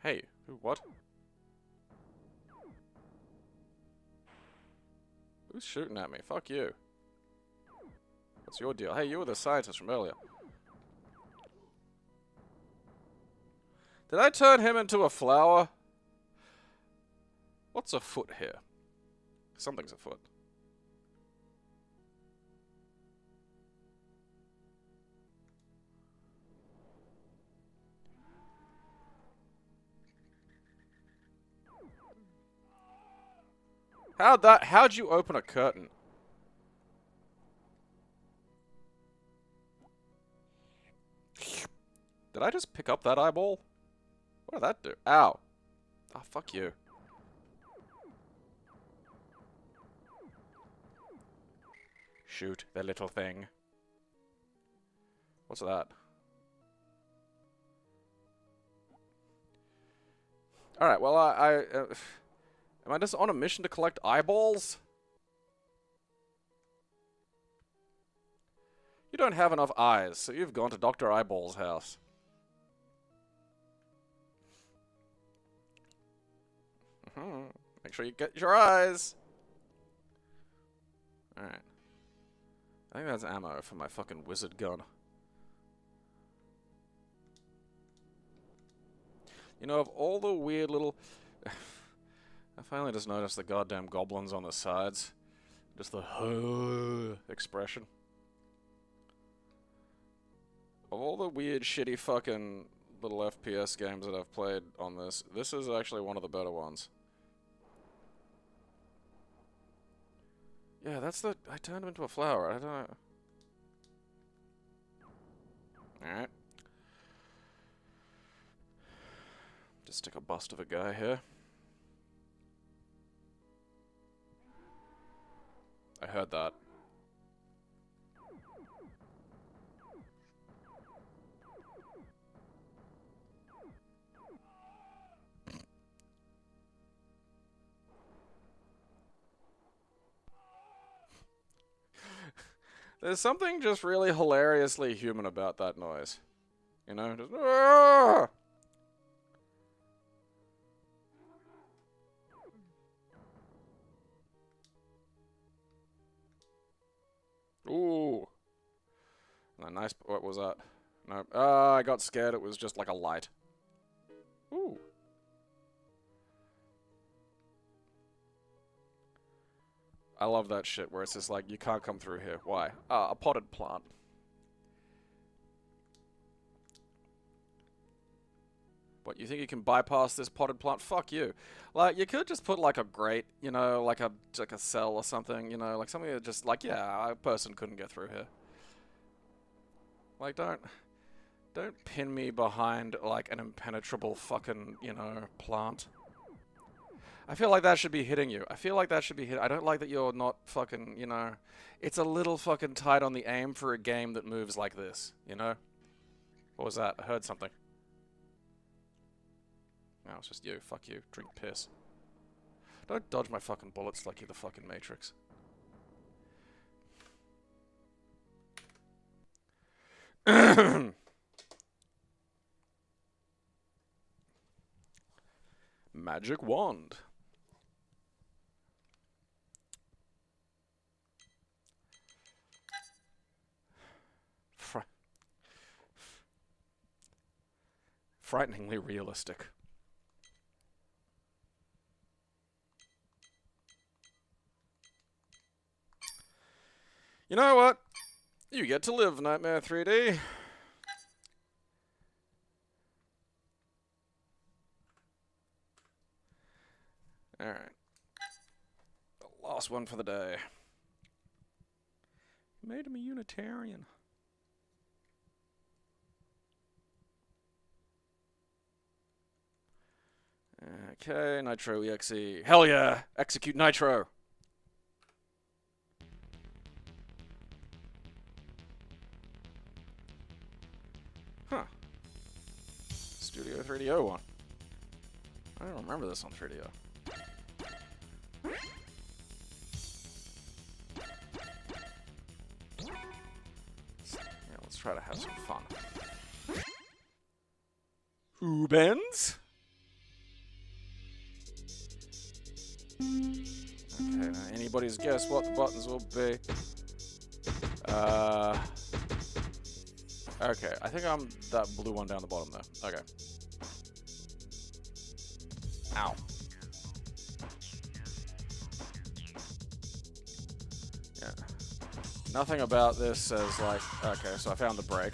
Hey, what? Who's shooting at me? Fuck you. What's your deal? Hey, you were the scientist from earlier. Did I turn him into a flower? What's afoot here? Something's afoot. How'd you open a curtain? Did I just pick up that eyeball? What did that do? Ow. Oh, fuck you. Shoot the little thing. What's that? Alright, well, am I just on a mission to collect eyeballs? You don't have enough eyes, so you've gone to Dr. Eyeball's house. Make sure you get your eyes. Alright. I think that's ammo for my fucking wizard gun. You know, of all the weird little... I finally just noticed the goddamn goblins on the sides. Just the expression. Of all the weird, shitty fucking little FPS games that I've played on this, this is actually one of the better ones. Yeah, that's the... I turned him into a flower. I don't know. Alright. Just stick a bust of a guy here. I heard that. There's something just really hilariously human about that noise. You know? Just... Ooh. Nice. What was that? No. I got scared. It was just like a light. Ooh. I love that shit where it's just like, you can't come through here. Why? A potted plant. What, you think you can bypass this potted plant? Fuck you. Like, you could just put like a grate, you know, like a cell or something, you know, like something that just like, yeah, a person couldn't get through here. Like, don't pin me behind like an impenetrable fucking, you know, plant. I feel like that should be hitting you. I feel like that should be hit. I don't like that you're not fucking, you know, it's a little fucking tight on the aim for a game that moves like this, you know? What was that? I heard something. No, it's just you. Fuck you. Drink piss. Don't dodge my fucking bullets like you're the fucking Matrix. Magic wand. Frighteningly realistic. You know what? You get to live, Nightmare 3D. Alright. The last one for the day. Made him a Unitarian. Okay, Nitro EXE. Hell yeah! Execute Nitro! Huh. Studio 3DO one. I don't remember this on 3DO. Yeah, let's try to have some fun. Ubens? Okay, now anybody's guess what the buttons will be. Okay, I think I'm that blue one down the bottom there. Okay. Ow. Yeah. Nothing about this says like, okay, so I found the break.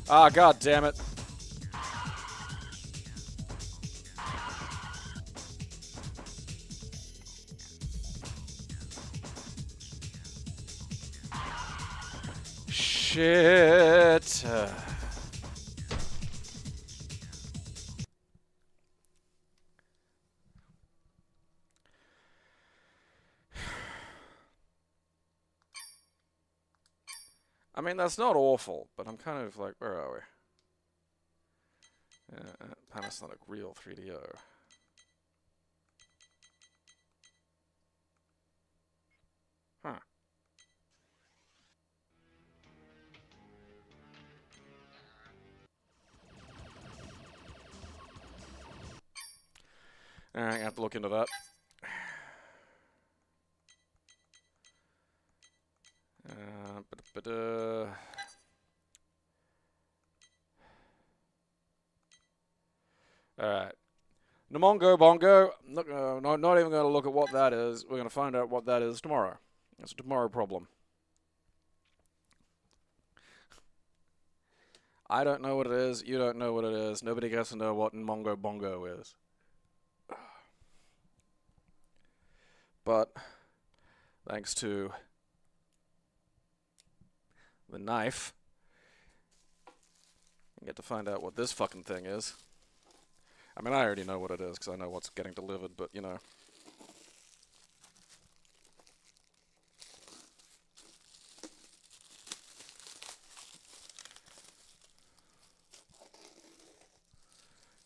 Ah, god damn it. Shit. I mean, that's not awful, but I'm kind of like, where are we? Panasonic Real 3DO. Huh. Alright, I have to look into that. Alright. Namongo Bongo. Not even going to look at what that is. We're going to find out what that is tomorrow. It's a tomorrow problem. I don't know what it is. You don't know what it is. Nobody gets to know what Namongo Bongo is. But thanks to the knife, you get to find out what this fucking thing is. I mean, I already know what it is because I know what's getting delivered, but you know.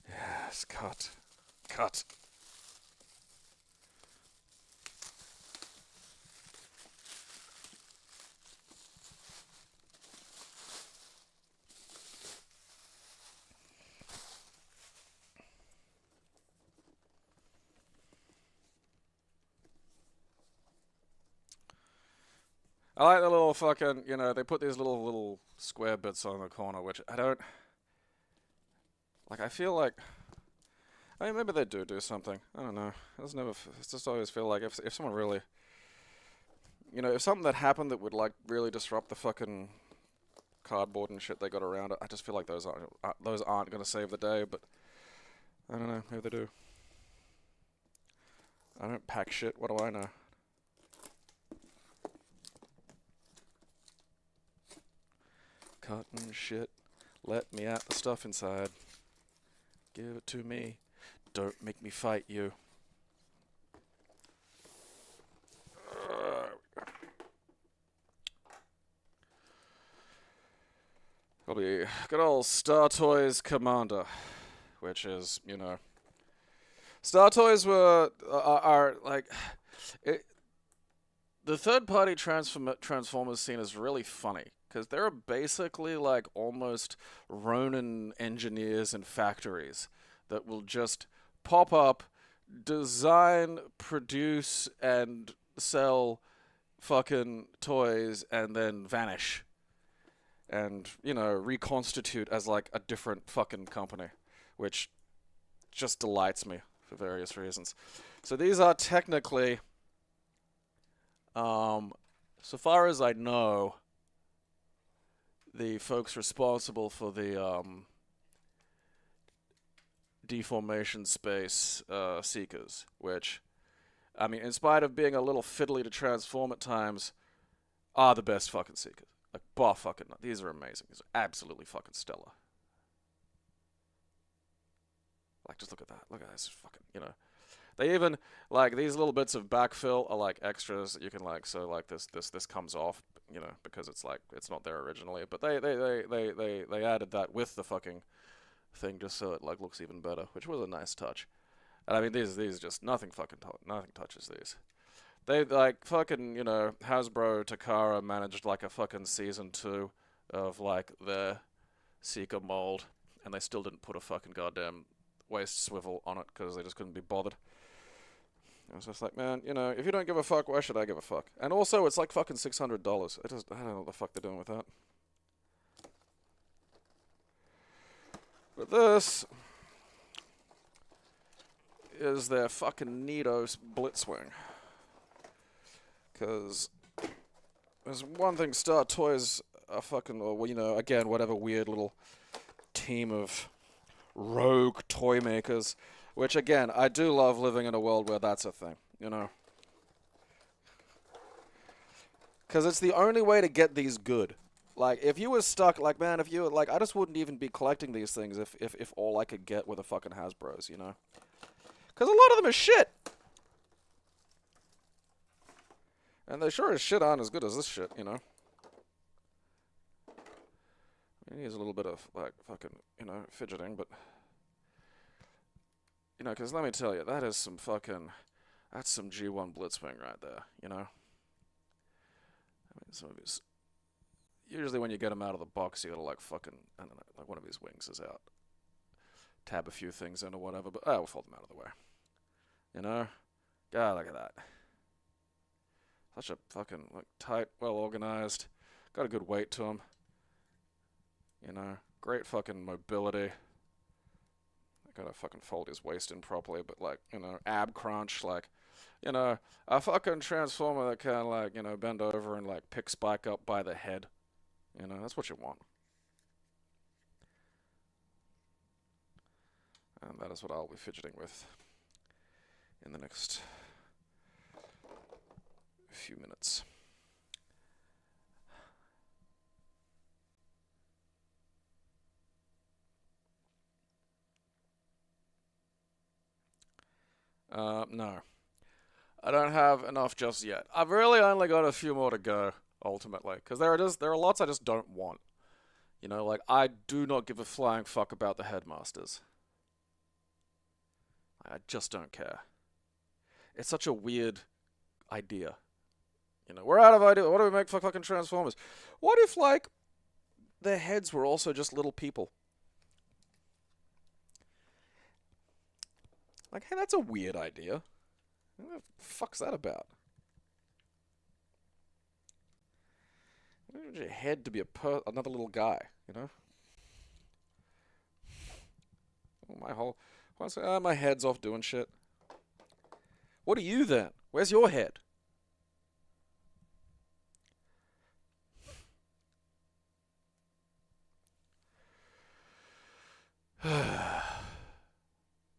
Yes, cut. Cut. I like the little fucking, you know, they put these little square bits on the corner, which I don't like. I feel like, I mean, maybe they do something. I don't know. I just always feel like if someone really, you know, if something that happened that would like really disrupt the fucking cardboard and shit they got around it, I just feel like those aren't gonna save the day. But I don't know. Maybe they do. I don't pack shit. What do I know? Cotton shit. Let me out the stuff inside. Give it to me. Don't make me fight you. It'll be good old Star Toys Commander, which is, you know, Star Toys are like the third-party Transformers scene is really funny because they're basically like almost Ronin engineers in factories that will just pop up, design, produce, and sell fucking toys and then vanish and, you know, reconstitute as like a different fucking company, which just delights me for various reasons. So these are technically, so far as I know, the folks responsible for the deformation space seekers, which, I mean, in spite of being a little fiddly to transform at times, are the best fucking seekers. Like, bar fucking, these are amazing. These are absolutely fucking stellar. Like, just look at that. Look at this fucking, you know. They even, like, these little bits of backfill are, like, extras that you can, like, so, like, this comes off, you know, because it's, like, it's not there originally. But they added that with the fucking thing just so it, like, looks even better, which was a nice touch. And, I mean, these just, nothing touches these. They, like, fucking, you know, Hasbro, Takara managed, like, a fucking season 2 of, like, their Seeker mold, and they still didn't put a fucking goddamn waist swivel on it because they just couldn't be bothered. I was just like, man, you know, if you don't give a fuck, why should I give a fuck? And also, it's like fucking $600. I don't know what the fuck they're doing with that. But this is their fucking neato Blitzwing. Because there's one thing Star Toys are fucking, or, you know, again, whatever weird little team of rogue toy makers, which, again, I do love living in a world where that's a thing, you know. Because it's the only way to get these good. Like, if you were stuck, like, man, if you were, like, I just wouldn't even be collecting these things if all I could get were the fucking Hasbros, you know. Because a lot of them are shit. And they sure as shit aren't as good as this shit, you know. It needs a little bit of, like, fucking, you know, fidgeting, but... You know, because let me tell you, that is some fucking... That's some G1 Blitzwing right there, you know? I mean, some of these... Usually when you get them out of the box, you gotta, like, fucking... I don't know, like, one of these wings is out. Tab a few things in or whatever, but... we'll fold them out of the way. You know? God, look at that. Such a fucking, like, tight, well-organized. Got a good weight to them. You know? Great fucking mobility. Gotta fucking fold his waist in properly, but, like, you know, ab crunch, like, you know, a fucking transformer that can, like, you know, bend over and, like, pick Spike up by the head. You know, that's what you want. And that is what I'll be fidgeting with in the next few minutes. No. I don't have enough just yet. I've really only got a few more to go, ultimately. Because there are lots I just don't want. You know, like, I do not give a flying fuck about the headmasters. I just don't care. It's such a weird idea. You know, we're out of ideas. What do we make for fucking Transformers? What if, like, their heads were also just little people? Like, hey, that's a weird idea. What the fuck's that about? want your head to be another little guy, you know? My head's off doing shit. What are you then? Where's your head?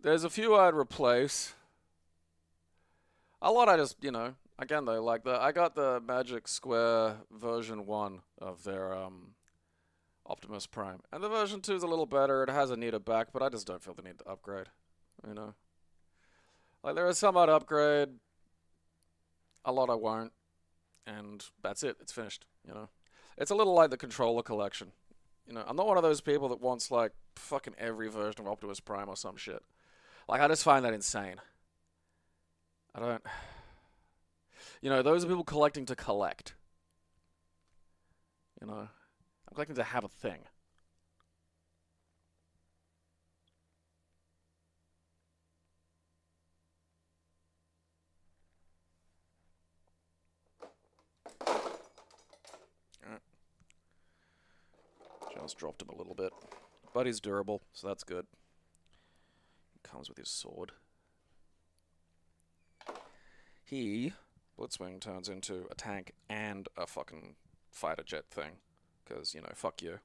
There's a few I'd replace. A lot I just, again though, like I got the Magic Square version 1 of their Optimus Prime. And the version 2 is a little better. It has a neater back, but I just don't feel the need to upgrade, you know? Like, there is some I'd upgrade, a lot I won't, and that's it. It's finished, you know? It's a little like the controller collection. You know, I'm not one of those people that wants, like, fucking every version of Optimus Prime or some shit. Like, I just find that insane. I don't... You know, those are people collecting to collect. You know? I'm collecting to have a thing. Alright. Just dropped him a little bit. But he's durable, so that's good. He comes with his sword. He, Blitzwing, turns into a tank and a fucking fighter jet thing. Because, you know, fuck you.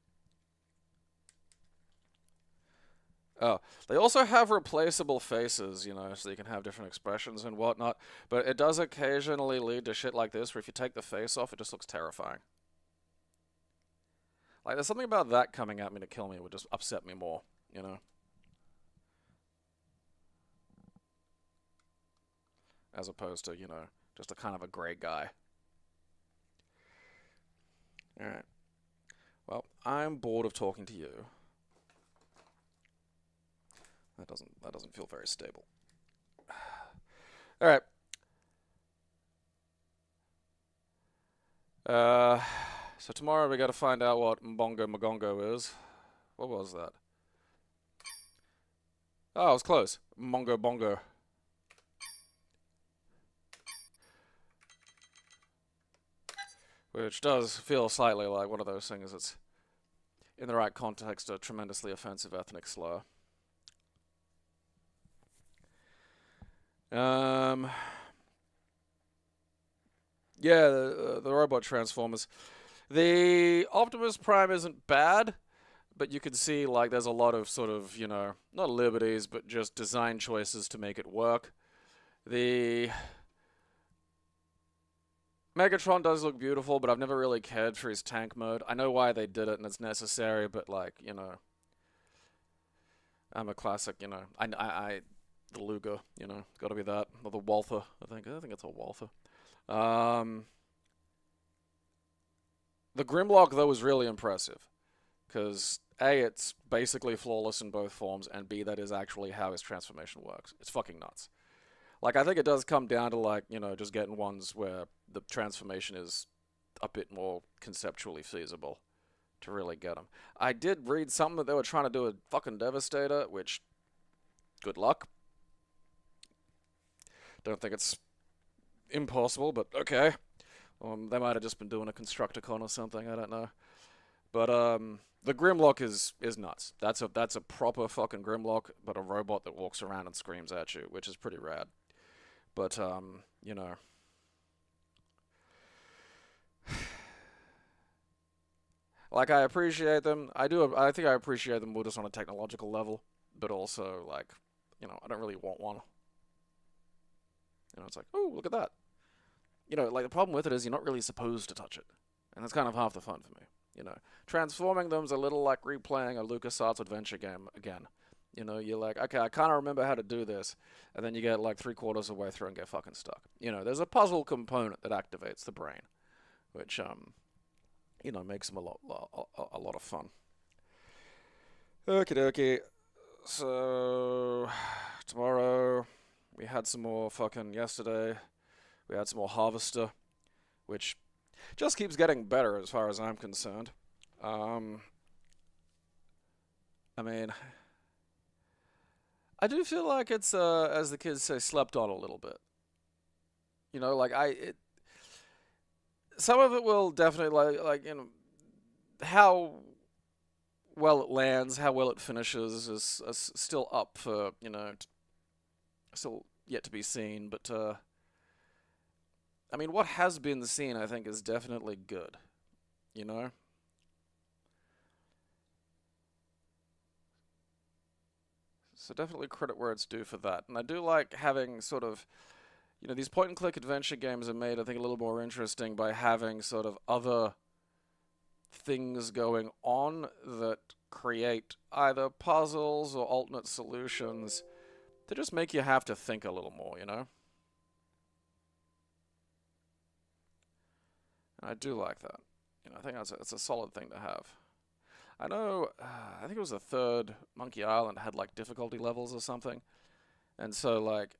Oh, they also have replaceable faces, you know, so you can have different expressions and whatnot. But it does occasionally lead to shit like this, where if you take the face off, it just looks terrifying. Like, there's something about that coming at me to kill me would just upset me more, you know? As opposed to, you know, just a kind of a grey guy. Alright. Well, I'm bored of talking to you. That doesn't feel very stable. Alright. So tomorrow we gotta find out what Mbongo Magongo is. What was that? Oh, it was close. Mongo Bongo. Which does feel slightly like one of those things that's, in the right context, a tremendously offensive ethnic slur. Yeah, the robot transformers. The Optimus Prime isn't bad, but you can see, like, there's a lot of sort of, you know, not liberties, but just design choices to make it work. The Megatron does look beautiful, but I've never really cared for his tank mode. I know why they did it, and it's necessary, but, like, you know, I'm a classic, you know, the Luger, you know, gotta be that, or the Walther, I think it's a Walther. The Grimlock, though, is really impressive, because A, it's basically flawless in both forms, and B, that is actually how his transformation works. It's fucking nuts. Like, I think it does come down to, like, you know, just getting ones where the transformation is a bit more conceptually feasible to really get them. I did read something that they were trying to do a fucking Devastator, which, good luck. Don't think it's impossible, but okay. They might have just been doing a Constructicon or something, I don't know. But, the Grimlock is nuts. That's a proper fucking Grimlock, but a robot that walks around and screams at you, which is pretty rad. But, you know. Like, I appreciate them. I think I appreciate them more just on a technological level. But also, like, you know, I don't really want one. You know, it's like, oh, look at that. You know, like, the problem with it is you're not really supposed to touch it. And that's kind of half the fun for me, you know. Transforming them's a little like replaying a LucasArts adventure game again. You know, you're like, okay, I kind of remember how to do this. And then you get like 3/4 of the way through and get fucking stuck. You know, there's a puzzle component that activates the brain. Which, you know, makes them a lot of fun. Okie dokie. So, tomorrow, we had some more fucking yesterday. We had some more Harvester, which just keeps getting better as far as I'm concerned. I mean, I do feel like it's, as the kids say, slept on a little bit. You know, like, some of it will definitely, like, you know, how well it lands, how well it finishes is still up for, still yet to be seen. But, I mean, what has been seen, I think, is definitely good, you know? So definitely credit where it's due for that. And I do like having sort of, these point and click adventure games are made, I think, a little more interesting by having sort of other things going on that create either puzzles or alternate solutions to just make you have to think a little more, you know? And I do like that. I think that's a solid thing to have. I know, I think it was the third Monkey Island had like difficulty levels or something. And so like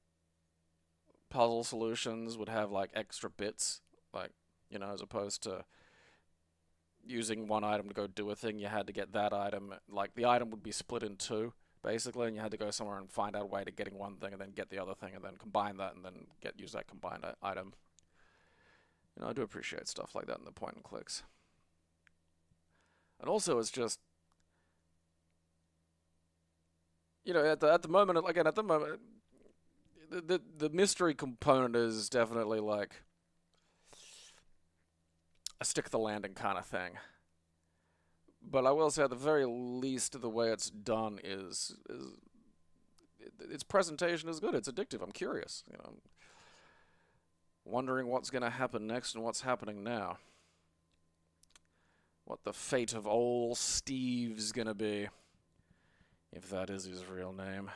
puzzle solutions would have like extra bits, like, as opposed to using one item to go do a thing, you had to get that item. Like the item would be split in two, basically, and you had to go somewhere and find out a way to getting one thing and then get the other thing and then combine that and then use that combined item. I do appreciate stuff like that in the point and clicks. And also, it's just, at the moment, again, the mystery component is definitely like a stick the landing kind of thing. But I will say, at the very least, the way it's done is its presentation is good. It's addictive. I'm curious. I'm wondering what's going to happen next and what's happening now. What the fate of old Steve's going to be, if that is his real name.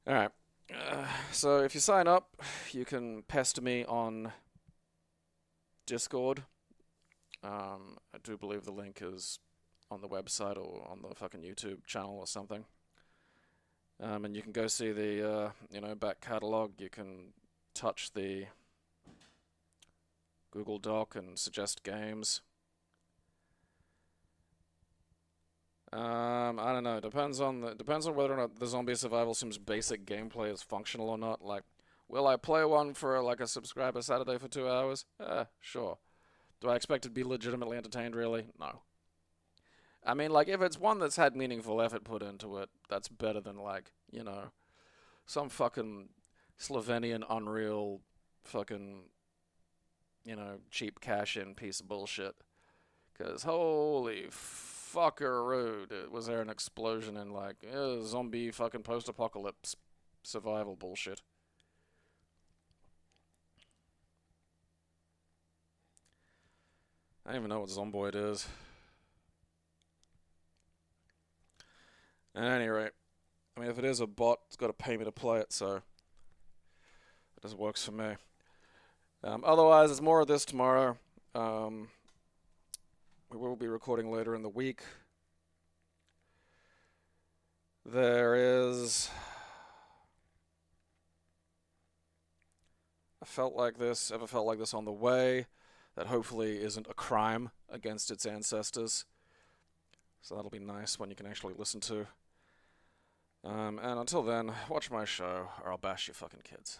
All right. So if you sign up, you can pester me on Discord. I do believe the link is on the website or on the fucking YouTube channel or something. And you can go see the, back catalog. You can touch the Google Doc and suggest games. I don't know. Depends on whether or not the Zombie Survival Sims basic gameplay is functional or not. Like, will I play one for like a subscriber Saturday for 2 hours? Sure. Do I expect it to be legitimately entertained, really? No. I mean, like, if it's one that's had meaningful effort put into it, that's better than, like, some fucking Slovenian Unreal fucking, cheap cash-in piece of bullshit. Because, holy fuckaroo, was there an explosion in, like, zombie fucking post-apocalypse survival bullshit. I don't even know what Zomboid is. At any rate, I mean, if it is a bot, it's got to pay me to play it, so it just works for me. Otherwise, there's more of this tomorrow. We will be recording later in the week. There is... ever felt like this on the way that hopefully isn't a crime against its ancestors. So that'll be nice when you can actually listen to. And until then, watch my show, or I'll bash your fucking kids.